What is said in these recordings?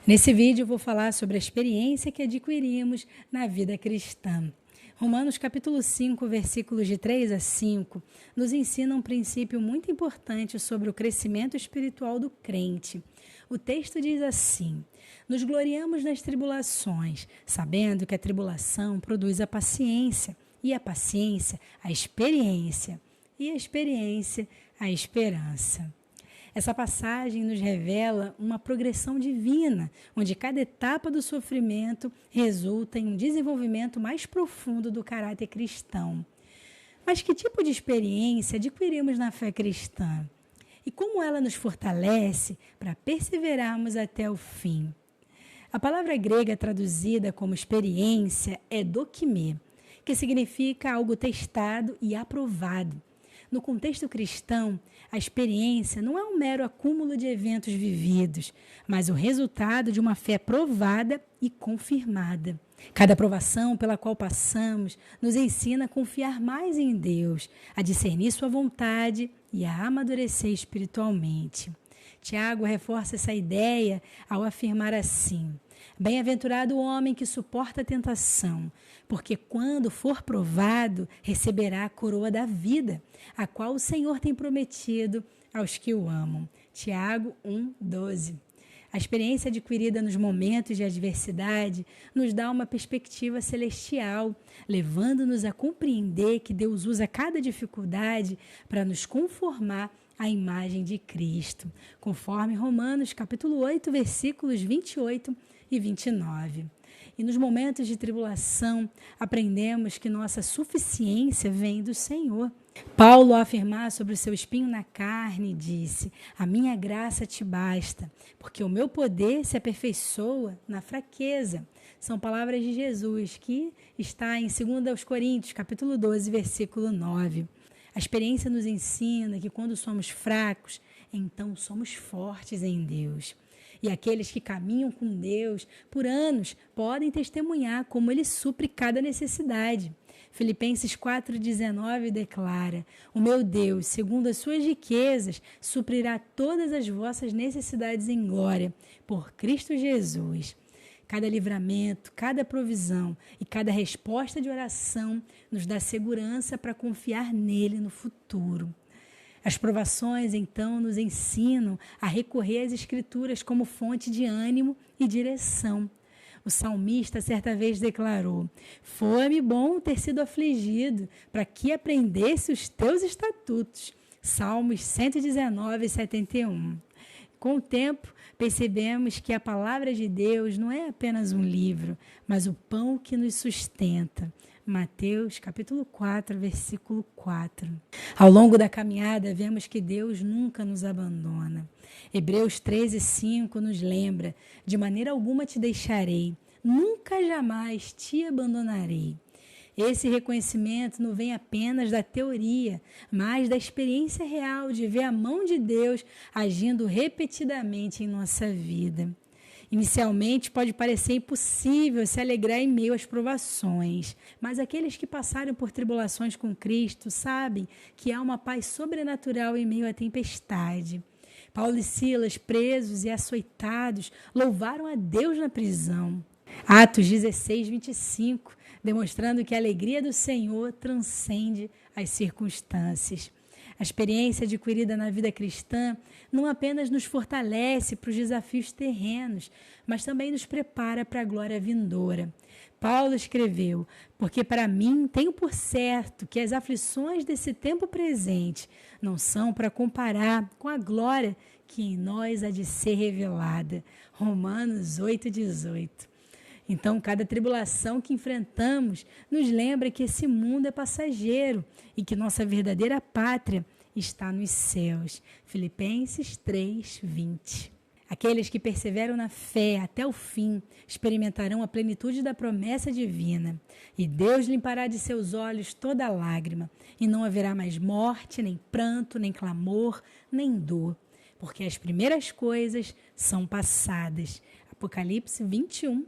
Nesse vídeo eu vou falar sobre a experiência que adquirimos na vida cristã. Romanos capítulo 5, versículos de 3 a 5, nos ensina um princípio muito importante sobre o crescimento espiritual do crente. O texto diz assim: nos gloriamos nas tribulações, sabendo que a tribulação produz a paciência, e a paciência, a experiência, e a experiência, a esperança. Essa passagem nos revela uma progressão divina, onde cada etapa do sofrimento resulta em um desenvolvimento mais profundo do caráter cristão. Mas que tipo de experiência adquirimos na fé cristã? E como ela nos fortalece para perseverarmos até o fim? A palavra grega traduzida como experiência é dokimê, que significa algo testado e aprovado. No contexto cristão, a experiência não é um mero acúmulo de eventos vividos, mas o resultado de uma fé provada e confirmada. Cada provação pela qual passamos nos ensina a confiar mais em Deus, a discernir sua vontade e a amadurecer espiritualmente. Tiago reforça essa ideia ao afirmar assim: bem-aventurado o homem que suporta a tentação, porque quando for provado, receberá a coroa da vida, a qual o Senhor tem prometido aos que o amam. Tiago 1:12. A experiência adquirida nos momentos de adversidade nos dá uma perspectiva celestial, levando-nos a compreender que Deus usa cada dificuldade para nos conformar à imagem de Cristo, conforme Romanos capítulo 8, versículos 28 e 29. E nos momentos de tribulação, aprendemos que nossa suficiência vem do Senhor. Paulo, ao afirmar sobre o seu espinho na carne, disse: a minha graça te basta, porque o meu poder se aperfeiçoa na fraqueza. São palavras de Jesus, que está em 2 Coríntios, capítulo 12, versículo 9. A experiência nos ensina que quando somos fracos, então somos fortes em Deus. E aqueles que caminham com Deus por anos podem testemunhar como Ele supre cada necessidade. Filipenses 4,19 declara: o meu Deus, segundo as suas riquezas, suprirá todas as vossas necessidades em glória, por Cristo Jesus. Cada livramento, cada provisão e cada resposta de oração nos dá segurança para confiar nele no futuro. As provações, então, nos ensinam a recorrer às Escrituras como fonte de ânimo e direção. O salmista certa vez declarou: foi-me bom ter sido afligido, para que aprendesse os teus estatutos. Salmos 119, 71. Com o tempo, percebemos que a palavra de Deus não é apenas um livro, mas o pão que nos sustenta. Mateus, capítulo 4, versículo 4. Ao longo da caminhada, vemos que Deus nunca nos abandona. Hebreus 13, 5 nos lembra: de maneira alguma te deixarei, nunca jamais te abandonarei. Esse reconhecimento não vem apenas da teoria, mas da experiência real de ver a mão de Deus agindo repetidamente em nossa vida. Inicialmente pode parecer impossível se alegrar em meio às provações, mas aqueles que passaram por tribulações com Cristo sabem que há uma paz sobrenatural em meio à tempestade. Paulo e Silas, presos e açoitados, louvaram a Deus na prisão. Atos 16, 25, demonstrando que a alegria do Senhor transcende as circunstâncias. A experiência adquirida na vida cristã não apenas nos fortalece para os desafios terrenos, mas também nos prepara para a glória vindoura. Paulo escreveu: porque para mim tenho por certo que as aflições desse tempo presente não são para comparar com a glória que em nós há de ser revelada. Romanos 8,18. Então, cada tribulação que enfrentamos nos lembra que esse mundo é passageiro e que nossa verdadeira pátria está nos céus. Filipenses 3:20. Aqueles que perseveram na fé até o fim experimentarão a plenitude da promessa divina. E Deus limpará de seus olhos toda lágrima, e não haverá mais morte, nem pranto, nem clamor, nem dor, porque as primeiras coisas são passadas. Apocalipse 21:4.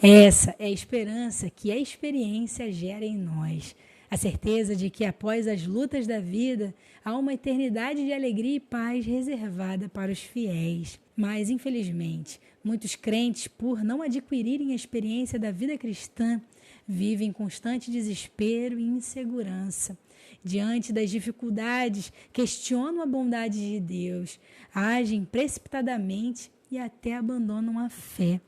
Essa é a esperança que a experiência gera em nós. A certeza de que após as lutas da vida, há uma eternidade de alegria e paz reservada para os fiéis. Mas, infelizmente, muitos crentes, por não adquirirem a experiência da vida cristã, vivem em constante desespero e insegurança. Diante das dificuldades, questionam a bondade de Deus, agem precipitadamente e até abandonam a fé.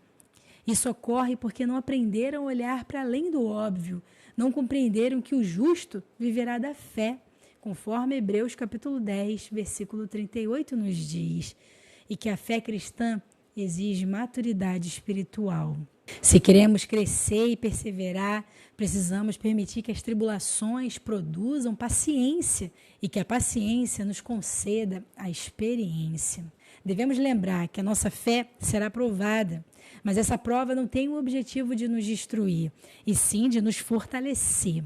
Isso ocorre porque não aprenderam a olhar para além do óbvio, não compreenderam que o justo viverá da fé, conforme Hebreus capítulo 10, versículo 38 nos diz, e que a fé cristã exige maturidade espiritual. Se queremos crescer e perseverar, precisamos permitir que as tribulações produzam paciência e que a paciência nos conceda a experiência. Devemos lembrar que a nossa fé será provada, mas essa prova não tem o objetivo de nos destruir, e sim de nos fortalecer.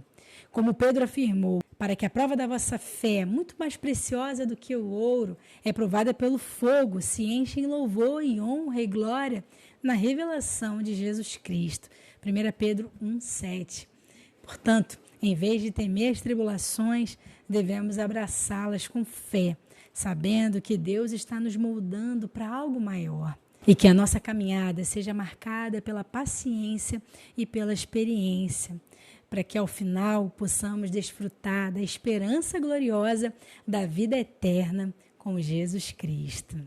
Como Pedro afirmou, para que a prova da vossa fé, muito mais preciosa do que o ouro, é provada pelo fogo, se enche em louvor e honra e glória na revelação de Jesus Cristo. 1 Pedro 1,7. Portanto, em vez de temer as tribulações, devemos abraçá-las com fé, sabendo que Deus está nos moldando para algo maior e que a nossa caminhada seja marcada pela paciência e pela experiência, para que ao final possamos desfrutar da esperança gloriosa da vida eterna com Jesus Cristo.